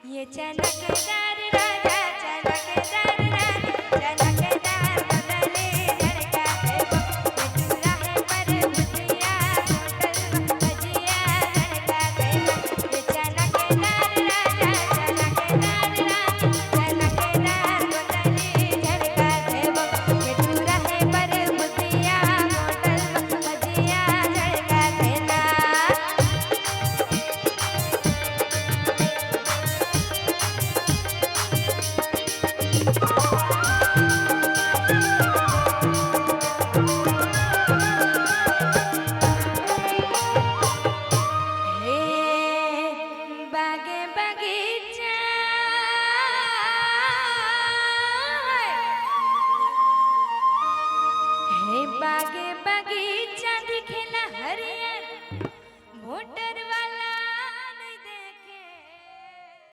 ये चनकदार राजा चनकदार राजा चनकदार बदले झड़का है वो ये चुराहे पर भुजिया होटल भजिया झड़का है वो ये चनकदार राजा चनकदार चनकदार बदले झड़का है वो ये चुराहे पर भुजिया होटल भजिया झड़का है ना।